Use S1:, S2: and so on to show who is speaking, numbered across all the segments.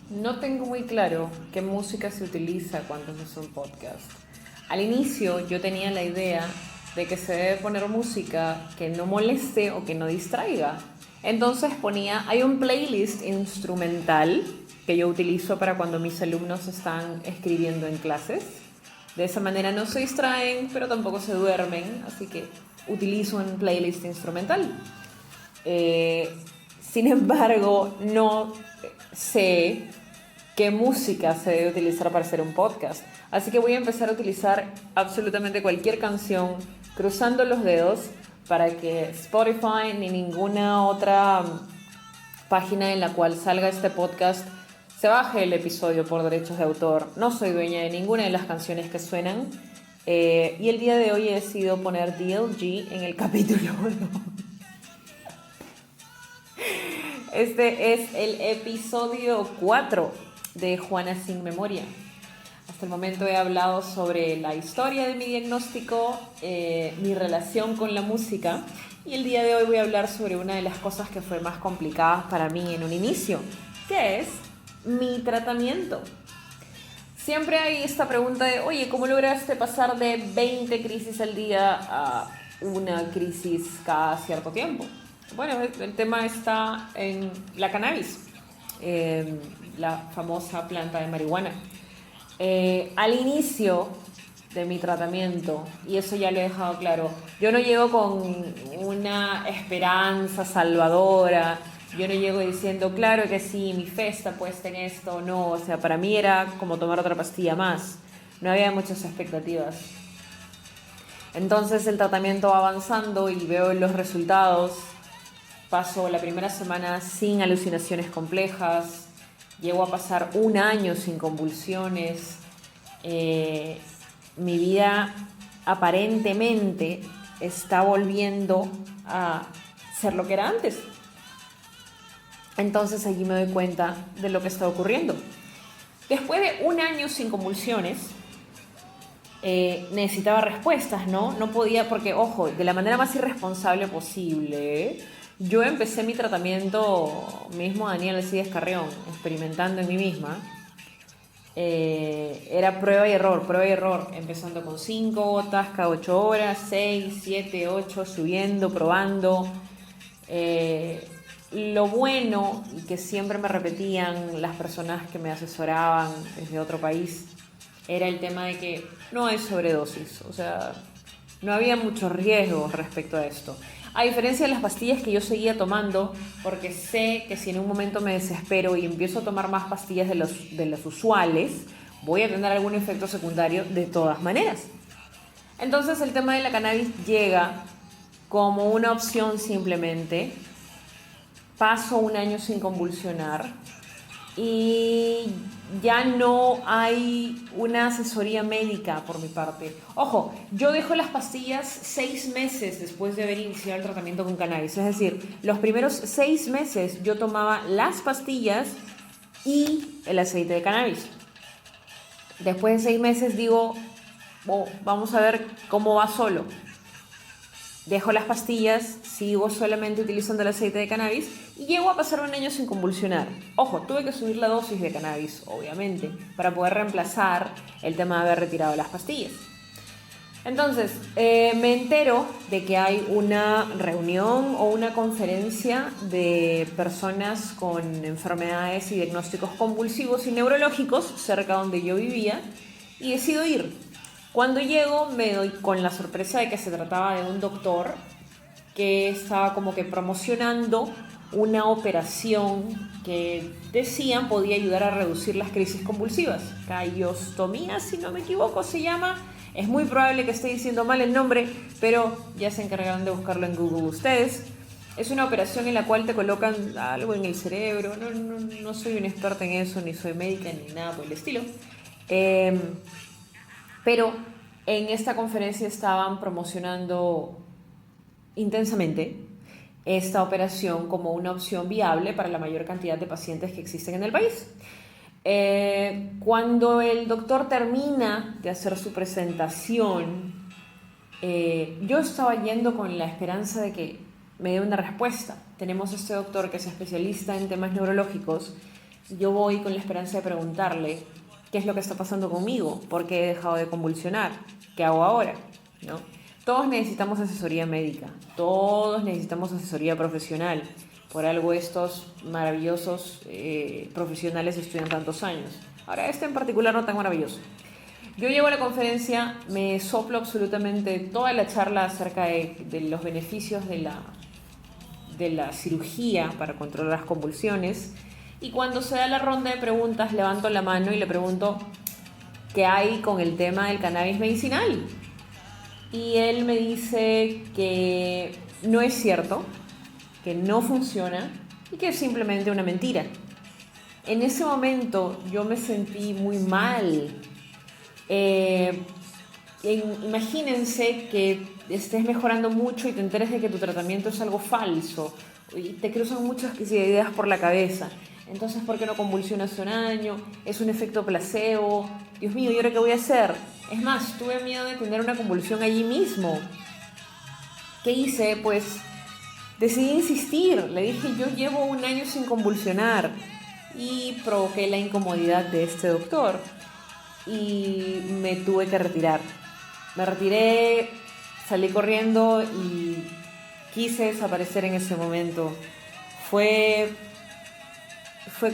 S1: No tengo muy claro qué música se utiliza cuando se hace un podcast. Al inicio yo tenía la idea de que se debe poner música que no moleste o que no distraiga. Entonces hay un playlist instrumental que yo utilizo para cuando mis alumnos están escribiendo en clases. De esa manera no se distraen, pero tampoco se duermen, así que utilizo un playlist instrumental. Eh, Sin embargo, no sé qué música se debe utilizar para hacer un podcast. Así que voy a empezar a utilizar absolutamente cualquier canción, cruzando los dedos, para que Spotify ni ninguna otra página en la cual salga este podcast se baje el episodio por derechos de autor. No soy dueña de ninguna de las canciones que suenan. Y el día de hoy he decidido poner DLG en el capítulo 1. Este es el episodio 4 de Juana sin Memoria. Hasta el momento he hablado sobre la historia de mi diagnóstico, mi relación con la música, y el día de hoy voy a hablar sobre una de las cosas que fue más complicadas para mí en un inicio, que es mi tratamiento. Siempre hay esta pregunta de, oye, ¿cómo lograste pasar de 20 crisis al día a una crisis cada cierto tiempo? Bueno, el tema está en la cannabis, la famosa planta de marihuana. Al inicio de mi tratamiento, y eso ya lo he dejado claro, yo no llego con una esperanza salvadora, yo no llego diciendo, claro que sí, mi fe está puesta en esto, no, o sea, para mí era como tomar otra pastilla más, no había muchas expectativas. Entonces el tratamiento va avanzando y veo los resultados. Paso la primera semana sin alucinaciones complejas, llego a pasar un año sin convulsiones, mi vida aparentemente está volviendo a ser lo que era antes. Entonces allí me doy cuenta de lo que está ocurriendo. Después de un año sin convulsiones, necesitaba respuestas, ¿no? No podía, porque, ojo, de la manera más irresponsable posible, yo empecé mi tratamiento mismo, Daniel Alcides Carrión, experimentando en mí misma. Era prueba y error, empezando con 5 gotas cada 8 horas, 6, 7, 8, subiendo, probando. Lo bueno, y que siempre me repetían las personas que me asesoraban desde otro país, era el tema de que no hay sobredosis, o sea, no había muchos riesgos respecto a esto. A diferencia de las pastillas que yo seguía tomando, porque sé que si en un momento me desespero y empiezo a tomar más pastillas de las usuales, voy a tener algún efecto secundario de todas maneras. Entonces el tema de la cannabis llega como una opción simplemente. Paso un año sin convulsionar y ya no hay una asesoría médica por mi parte. Ojo, yo dejo las pastillas 6 meses después de haber iniciado el tratamiento con cannabis. Es decir, los primeros 6 meses yo tomaba las pastillas y el aceite de cannabis. Después de 6 meses digo, oh, vamos a ver cómo va solo. Dejo las pastillas, sigo solamente utilizando el aceite de cannabis y llego a pasar un año sin convulsionar. Ojo, tuve que subir la dosis de cannabis, obviamente, para poder reemplazar el tema de haber retirado las pastillas. Entonces, me entero de que hay una reunión o una conferencia de personas con enfermedades y diagnósticos convulsivos y neurológicos cerca donde yo vivía y decido ir. Cuando llego me doy con la sorpresa de que se trataba de un doctor que estaba como que promocionando una operación que decían podía ayudar a reducir las crisis convulsivas. Callostomía, si no me equivoco, se llama. Es muy probable que esté diciendo mal el nombre, pero ya se encargarán de buscarlo en Google ustedes. Es una operación en la cual te colocan algo en el cerebro. No soy una experta en eso, ni soy médica, ni nada por el estilo. Pero en esta conferencia estaban promocionando intensamente esta operación como una opción viable para la mayor cantidad de pacientes que existen en el país. Cuando el doctor termina de hacer su presentación, yo estaba yendo con la esperanza de que me dé una respuesta. Tenemos este doctor que es especialista en temas neurológicos yo voy con la esperanza de preguntarle qué es lo que está pasando conmigo, por qué he dejado de convulsionar, qué hago ahora, ¿no? Todos necesitamos asesoría médica, todos necesitamos asesoría profesional. Por algo estos maravillosos profesionales estudian tantos años. Ahora, este en particular no tan maravilloso. Yo llego a la conferencia, me soplo absolutamente toda la charla acerca de los beneficios de la cirugía para controlar las convulsiones, y cuando se da la ronda de preguntas levanto la mano y le pregunto qué hay con el tema del cannabis medicinal. Y él me dice que no es cierto, que no funciona y que es simplemente una mentira. En ese momento yo me sentí muy mal. Imagínense que estés mejorando mucho y te enteres de que tu tratamiento es algo falso y te cruzan muchas ideas por la cabeza. Entonces, ¿por qué no convulsionas un año? ¿Es un efecto placebo? Dios mío, ¿y ahora qué voy a hacer? Es más, tuve miedo de tener una convulsión allí mismo. ¿Qué hice? Pues decidí insistir. Le dije, yo llevo un año sin convulsionar, y provoqué la incomodidad de este doctor y me tuve que retirar. Me retiré, salí corriendo y quise desaparecer en ese momento. Fue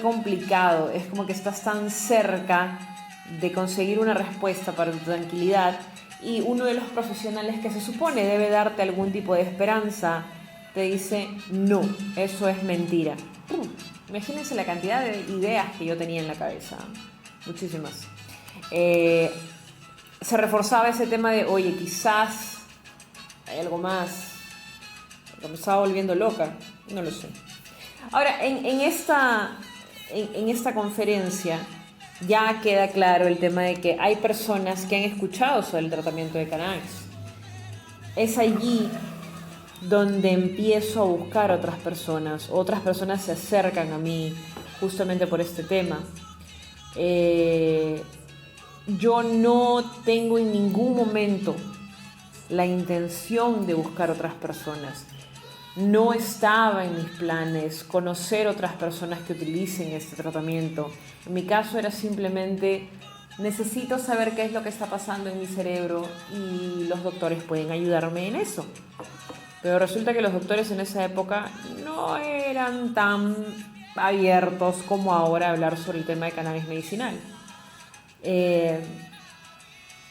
S1: complicado, es como que estás tan cerca de conseguir una respuesta para tu tranquilidad y uno de los profesionales que se supone debe darte algún tipo de esperanza te dice, no, eso es mentira. Imagínense la cantidad de ideas que yo tenía en la cabeza, muchísimas. Se reforzaba ese tema de, oye, quizás hay algo más, que me estaba volviendo loca, no lo sé. Ahora, en esta conferencia ya queda claro el tema de que hay personas que han escuchado sobre el tratamiento de cannabis. Es allí donde empiezo a buscar otras personas se acercan a mí justamente por este tema. Yo no tengo en ningún momento la intención de buscar otras personas. No estaba en mis planes conocer otras personas que utilicen este tratamiento. En mi caso era simplemente, necesito saber qué es lo que está pasando en mi cerebro y los doctores pueden ayudarme en eso. Pero resulta que los doctores en esa época no eran tan abiertos como ahora a hablar sobre el tema de cannabis medicinal.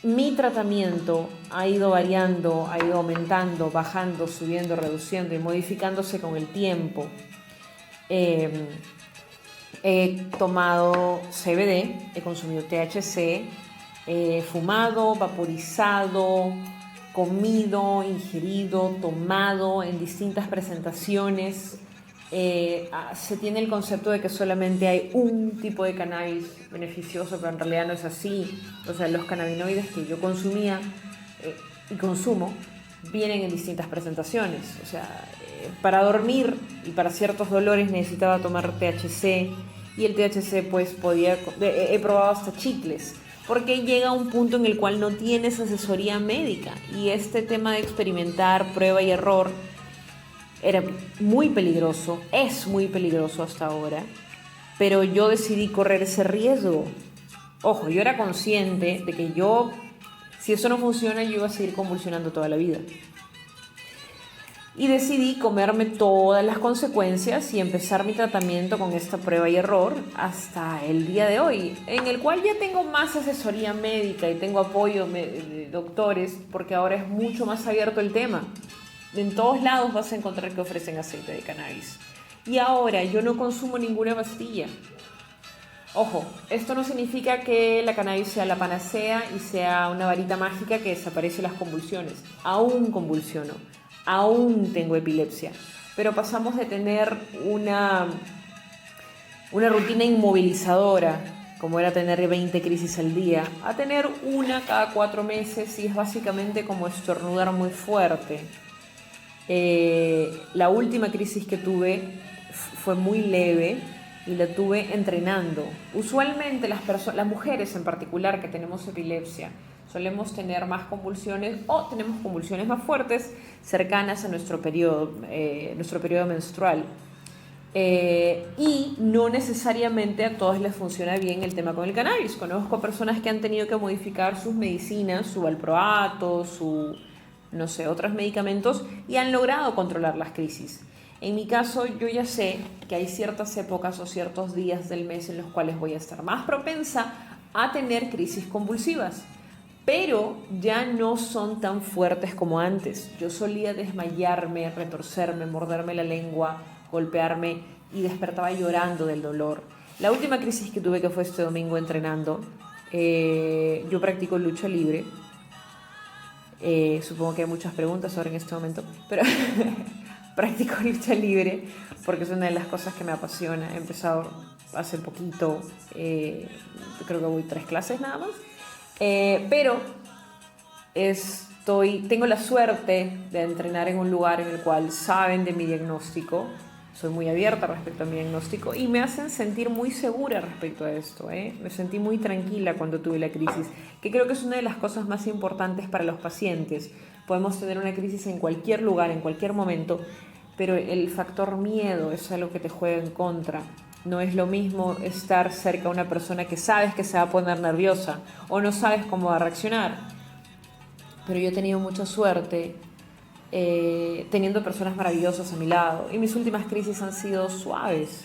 S1: Mi tratamiento ha ido variando, ha ido aumentando, bajando, subiendo, reduciendo y modificándose con el tiempo. He tomado CBD, he consumido THC, he fumado, vaporizado, comido, ingerido, tomado en distintas presentaciones. Se tiene el concepto de que solamente hay un tipo de cannabis beneficioso, pero en realidad no es así. O sea, los cannabinoides que yo consumía y consumo vienen en distintas presentaciones. O sea, para dormir y para ciertos dolores necesitaba tomar THC, y el THC pues he probado hasta chicles, porque llega un punto en el cual no tienes asesoría médica, y este tema de experimentar, prueba y error era muy peligroso, es muy peligroso hasta ahora, pero yo decidí correr ese riesgo. Ojo, yo era consciente de que si eso no funciona, yo iba a seguir convulsionando toda la vida. Y decidí comerme todas las consecuencias y empezar mi tratamiento con esta prueba y error hasta el día de hoy, en el cual ya tengo más asesoría médica y tengo apoyo de doctores, porque ahora es mucho más abierto el tema. En todos lados vas a encontrar que ofrecen aceite de cannabis. Y ahora yo no consumo ninguna pastilla. Ojo, esto no significa que la cannabis sea la panacea y sea una varita mágica que desaparece las convulsiones. Aún convulsiono, aún tengo epilepsia, pero pasamos de tener una rutina inmovilizadora, como era tener 20 crisis al día, a tener una cada 4 meses, y es básicamente como estornudar muy fuerte. La última crisis que tuve fue muy leve y la tuve entrenando. Usualmente las mujeres en particular que tenemos epilepsia solemos tener más convulsiones, o tenemos convulsiones más fuertes cercanas a nuestro periodo menstrual. Y no necesariamente a todos les funciona bien el tema con el cannabis. Conozco personas que han tenido que modificar sus medicinas, su valproato, no sé, otros medicamentos y han logrado controlar las crisis. En mi caso, yo ya sé que hay ciertas épocas o ciertos días del mes en los cuales voy a estar más propensa a tener crisis convulsivas, pero ya no son tan fuertes como antes. Yo solía desmayarme, retorcerme, morderme la lengua, golpearme y despertaba llorando del dolor. La última crisis que tuve, que fue este domingo entrenando, yo practico lucha libre. Supongo que hay muchas preguntas ahora en este momento, pero practico lucha libre porque es una de las cosas que me apasiona. He empezado hace poquito, creo que voy 3 clases nada más, pero tengo la suerte de entrenar en un lugar en el cual saben de mi diagnóstico. Soy muy abierta respecto a mi diagnóstico y me hacen sentir muy segura respecto a esto. Me sentí muy tranquila cuando tuve la crisis, que creo que es una de las cosas más importantes para los pacientes. Podemos tener una crisis en cualquier lugar, en cualquier momento, pero el factor miedo es algo que te juega en contra. No es lo mismo estar cerca de una persona que sabes que se va a poner nerviosa o no sabes cómo va a reaccionar. Pero yo he tenido mucha suerte teniendo personas maravillosas a mi lado. Y mis últimas crisis han sido suaves.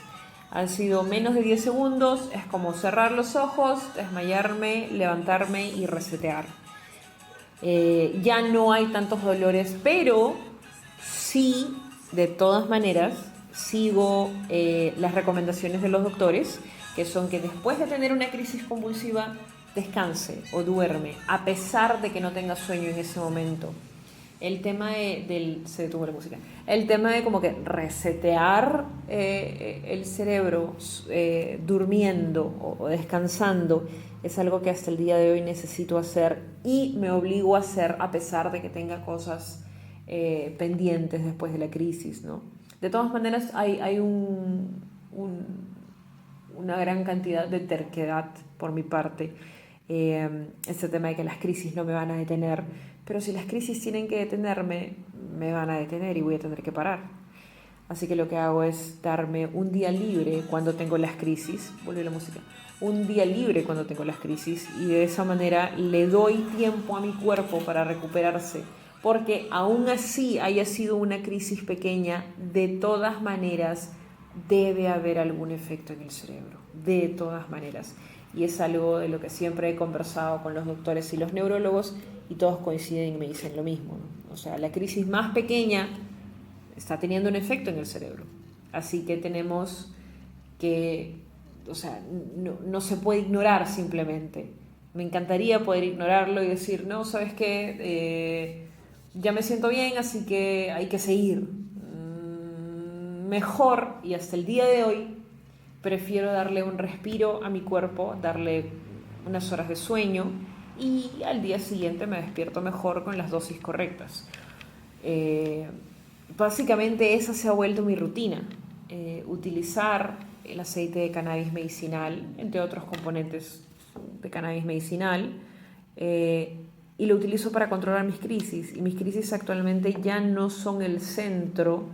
S1: Han sido menos de 10 segundos. Es como cerrar los ojos, desmayarme, levantarme y resetear. Ya no hay tantos dolores, pero sí, de todas maneras, sigo las recomendaciones de los doctores, que son que después de tener una crisis convulsiva, descanse o duerme, a pesar de que no tenga sueño en ese momento. El tema se detuvo la música. El tema de como que resetear el cerebro durmiendo o descansando es algo que hasta el día de hoy necesito hacer y me obligo a hacer a pesar de que tenga cosas pendientes después de la crisis, ¿no? De todas maneras hay una gran cantidad de terquedad por mi parte. Este tema de que las crisis no me van a detener, pero si las crisis tienen que detenerme, me van a detener y voy a tener que parar. Así que lo que hago es darme un día libre cuando tengo las crisis, volvió la música, un día libre cuando tengo las crisis y de esa manera le doy tiempo a mi cuerpo para recuperarse, porque aún así haya sido una crisis pequeña, de todas maneras debe haber algún efecto en el cerebro, de todas maneras. Y es algo de lo que siempre he conversado con los doctores y los neurólogos y todos coinciden y me dicen lo mismo, ¿no? O sea, la crisis más pequeña está teniendo un efecto en el cerebro. Así que tenemos que, o sea, no se puede ignorar simplemente. Me encantaría poder ignorarlo y decir, no, ¿sabes qué? Ya me siento bien, así que hay que seguir. Mejor, y hasta el día de hoy, prefiero darle un respiro a mi cuerpo, darle unas horas de sueño y al día siguiente me despierto mejor con las dosis correctas. Básicamente esa se ha vuelto mi rutina. Utilizar el aceite de cannabis medicinal, entre otros componentes de cannabis medicinal, y lo utilizo para controlar mis crisis. Y mis crisis actualmente ya no son el centro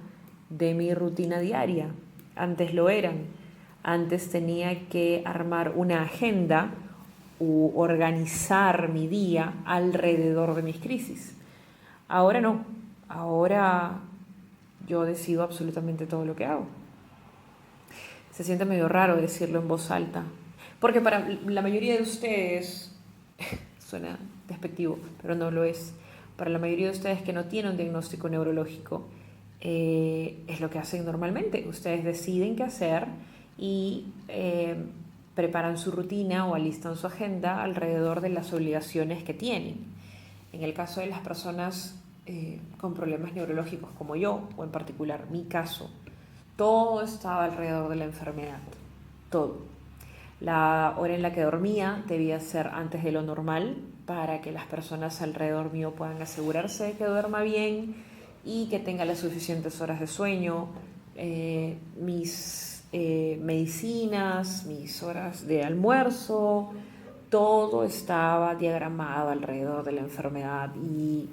S1: de mi rutina diaria. Antes lo eran. Antes tenía que armar una agenda u organizar mi día alrededor de mis crisis. Ahora no. Ahora yo decido absolutamente todo lo que hago. Se siente medio raro decirlo en voz alta, porque para la mayoría de ustedes, suena despectivo, pero no lo es, para la mayoría de ustedes que no tienen un diagnóstico neurológico, es lo que hacen normalmente. Ustedes deciden qué hacer y preparan su rutina o alistan su agenda alrededor de las obligaciones que tienen. En el caso de las personas con problemas neurológicos como yo, o en particular mi caso, todo estaba alrededor de la enfermedad, todo. La hora en la que dormía debía ser antes de lo normal para que las personas alrededor mío puedan asegurarse de que duerma bien y que tenga las suficientes horas de sueño. Mis medicinas, mis horas de almuerzo, todo estaba diagramado alrededor de la enfermedad y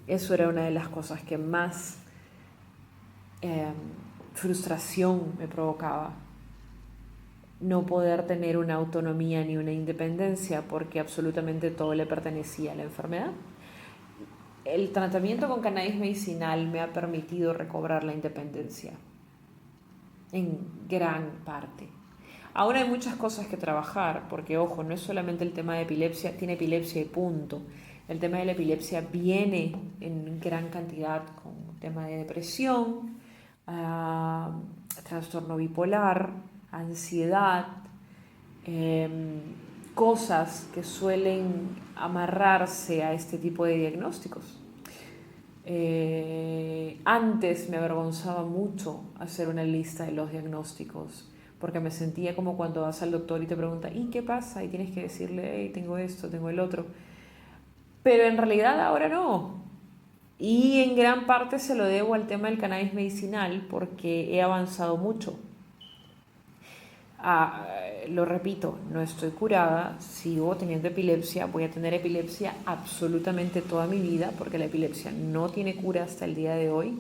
S1: eso era una de las cosas que más frustración me provocaba no poder tener una autonomía ni una independencia porque absolutamente todo le pertenecía a la enfermedad. El tratamiento con cannabis medicinal me ha permitido recobrar la independencia en gran parte. Ahora hay muchas cosas que trabajar, porque ojo, no es solamente el tema de epilepsia, tiene epilepsia y punto. El tema de la epilepsia viene en gran cantidad con tema de depresión, trastorno bipolar, ansiedad, cosas que suelen amarrarse a este tipo de diagnósticos. Antes me avergonzaba mucho hacer una lista de los diagnósticos, porque me sentía como cuando vas al doctor y te pregunta, ¿y qué pasa? Y tienes que decirle, hey, tengo esto, tengo el otro. Pero en realidad ahora no. Y en gran parte se lo debo al tema del cannabis medicinal, porque he avanzado mucho. Lo repito, no estoy curada, sigo teniendo epilepsia, voy a tener epilepsia absolutamente toda mi vida, porque la epilepsia no tiene cura hasta el día de hoy,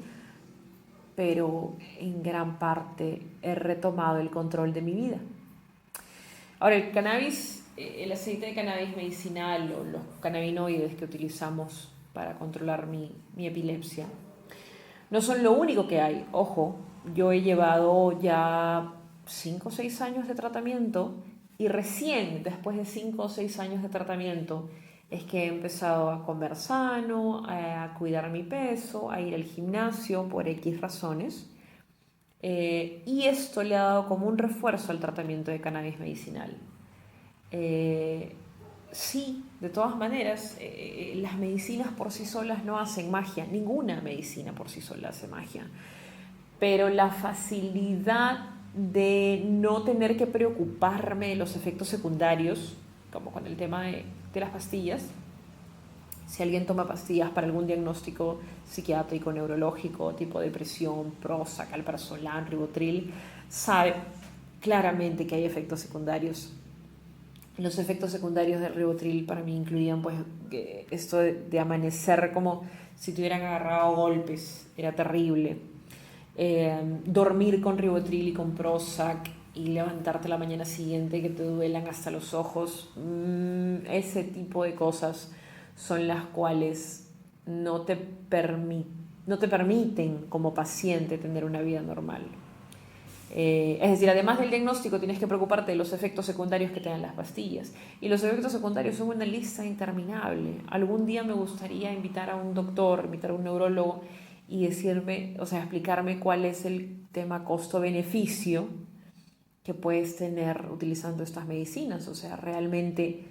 S1: pero en gran parte he retomado el control de mi vida. Ahora, el cannabis, el aceite de cannabis medicinal o los cannabinoides que utilizamos para controlar mi epilepsia, no son lo único que hay. Ojo, yo he llevado ya 5 o 6 años de tratamiento y recién después de 5 o 6 años de tratamiento es que he empezado a comer sano, a cuidar mi peso, a ir al gimnasio por X razones. Y esto le ha dado como un refuerzo al tratamiento de cannabis medicinal. Sí, de todas maneras, las medicinas por sí solas no hacen magia, ninguna medicina por sí sola hace magia, pero la facilidad de no tener que preocuparme de los efectos secundarios, como con el tema de las pastillas. Si alguien toma pastillas para algún diagnóstico psiquiátrico, neurológico, tipo depresión, Prozac, alprazolam, Rivotril, sabe claramente que hay efectos secundarios. Los efectos secundarios del Rivotril para mí incluían pues esto de amanecer como si te hubieran agarrado golpes, era terrible. Dormir con Rivotril y con Prozac y levantarte la mañana siguiente que te duelan hasta los ojos, ese tipo de cosas son las cuales no te permiten como paciente tener una vida normal. Es decir, además del diagnóstico tienes que preocuparte de los efectos secundarios que te dan las pastillas. Y los efectos secundarios son una lista interminable. Algún día me gustaría invitar a un doctor, invitar a un neurólogo y decirme, o sea, explicarme cuál es el tema costo-beneficio que puedes tener utilizando estas medicinas. O sea, realmente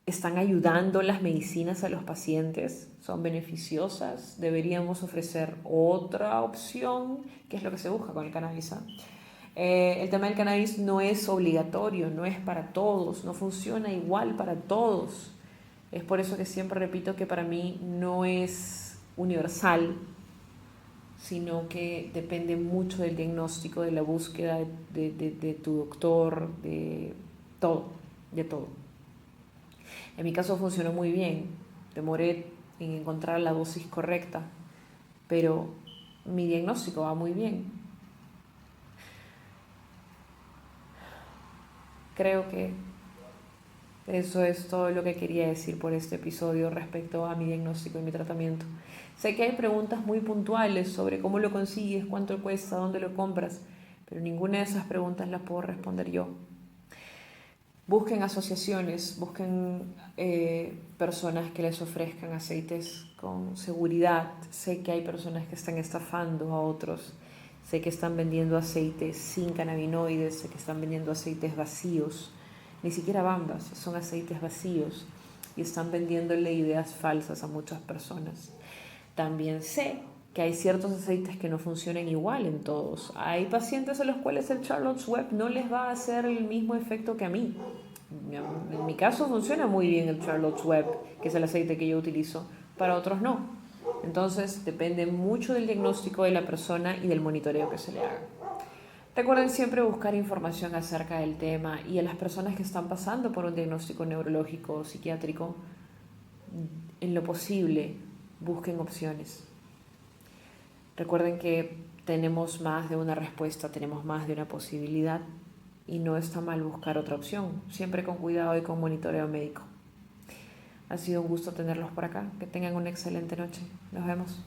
S1: ¿están ayudando las medicinas a los pacientes? ¿Son beneficiosas? ¿Deberíamos ofrecer otra opción? ¿Qué es lo que se busca con el cannabis? El tema del cannabis no es obligatorio, no es para todos, no funciona igual para todos. Es por eso que siempre repito que para mí no es universal, sino que depende mucho del diagnóstico, de la búsqueda de tu doctor, de todo, de todo. En mi caso funcionó muy bien, demoré en encontrar la dosis correcta, pero mi diagnóstico va muy bien. Creo que eso es todo lo que quería decir por este episodio respecto a mi diagnóstico y mi tratamiento. Sé que hay preguntas muy puntuales sobre cómo lo consigues, cuánto cuesta, dónde lo compras, pero ninguna de esas preguntas las puedo responder yo. Busquen asociaciones, busquen personas que les ofrezcan aceites con seguridad. Sé que hay personas que están estafando a otros. Sé que están vendiendo aceites sin cannabinoides, sé que están vendiendo aceites vacíos. Ni siquiera bambas, son aceites vacíos. Y están vendiéndole ideas falsas a muchas personas. También sé que hay ciertos aceites que no funcionan igual en todos. Hay pacientes a los cuales el Charlotte's Web no les va a hacer el mismo efecto que a mí. En mi caso funciona muy bien el Charlotte's Web, que es el aceite que yo utilizo, para otros no. Entonces depende mucho del diagnóstico de la persona y del monitoreo que se le haga. Recuerden siempre buscar información acerca del tema y a las personas que están pasando por un diagnóstico neurológico o psiquiátrico, en lo posible, busquen opciones. Recuerden que tenemos más de una respuesta, tenemos más de una posibilidad y no está mal buscar otra opción, siempre con cuidado y con monitoreo médico. Ha sido un gusto tenerlos por acá. Que tengan una excelente noche. Nos vemos.